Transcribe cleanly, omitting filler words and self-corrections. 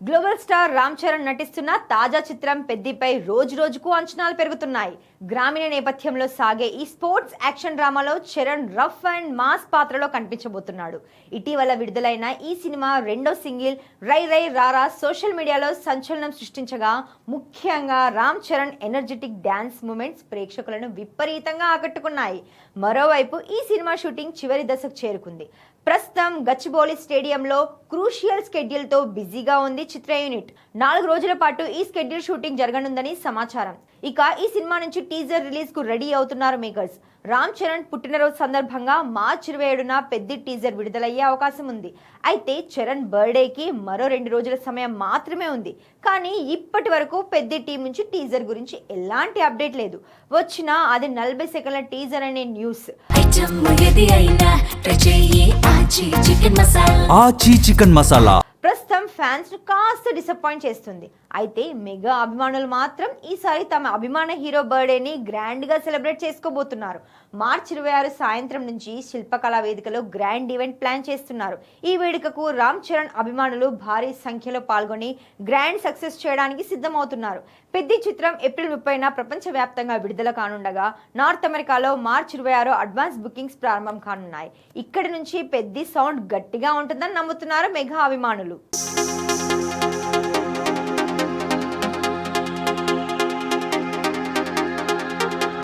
Global star Ram Charan నటిస్తున్న తాజా చిత్రం పెద్దిపై రోజు రోజుకు అంచనాలు పెరుగుతున్నాయి. గ్రామీణ నేపథ్యంలో సాగే ఈ స్పోర్ట్స్ యాక్షన్ డ్రామాలో చరణ్ రఫ్ అండ్ మాస్ పాత్రలో కనిపించబోతున్నాడు. ఇటీవల విడుదలైన ఈ సినిమా రెండో సింగిల్ రై రై రారా సోషల్ మీడియాలో సంచలనం సృష్టించగా, ముఖ్యంగా Ram Charan energetic dance moments ప్రేక్షకులను విపరీతంగా ఆకట్టుకున్నాయి. మరోవైపు ఈ సినిమా షూటింగ్ చివరి దశకు చేరుకుంది. ప్రస్తుతం గచ్చిబౌలి స్టేడియంలో క్రూషియల్ స్కెడ్యూల్ తో బిజీగా ఉంది చిత్ర యూనిట్. 4 రోజుల పాటు ఈ స్కెడ్యూల్ షూటింగ్ జరగనుందని సమాచారం. ఇక ఈ సినిమా నుంచి టీజర్ రిలీజ్ కు రెడీ అవుతున్నారు మేకర్స్. రామ్ చరణ్ పుట్టినరోజు సందర్భంగా మార్చి 27న పెద్ద టీజర్ విడుదలయ్యే అవకాశం ఉంది. అయితే చరణ్ బర్త్డేకి మరో 2 రోజుల సమయం మాత్రమే ఉంది. కానీ ఇప్పటి వరకు పెద్ద టీం నుంచి టీజర్ గురించి ఎలాంటి అప్డేట్ లేదు. వచ్చినా అది 40 సెకండ్ల టీజర్ అనే న్యూస్. ఆచి చికెన్ మసాలా ప్రస్తుతం ఫ్యాన్స్ ను కాస్త డిసప్పాయింట్ చేస్తుంది. అయితే మెగా అభిమానులు మాత్రం ఈసారి తమ అభిమాన హీరో బర్త్డేని గ్రాండ్ గా సెలబ్రేట్ చేసుకోబోతున్నారు. మార్చి 26 సాయంత్రం నుంచి శిల్పకళా వేదికలో గ్రాండ్ ఈవెంట్ ప్లాన్ చేస్తున్నారు. ఈ వేడుకకు రామ్ చరణ్ అభిమానులు భారీ సంఖ్యలో పాల్గొని గ్రాండ్ సక్సెస్ చేయడానికి సిద్ధమవుతున్నారు. పెద్ద చిత్రం ఏప్రిల్ 30న ప్రపంచవ్యాప్తంగా విడుదల కానుండగా, నార్త్ అమెరికాలో మార్చి 26 అడ్వాన్స్ బుకింగ్స్ ప్రారంభం కానున్నాయి. ఇక్కడి నుంచి పెద్ద సౌండ్ గట్టిగా ఉంటుందని నమ్ముతున్నారు మెగా అభిమానులు.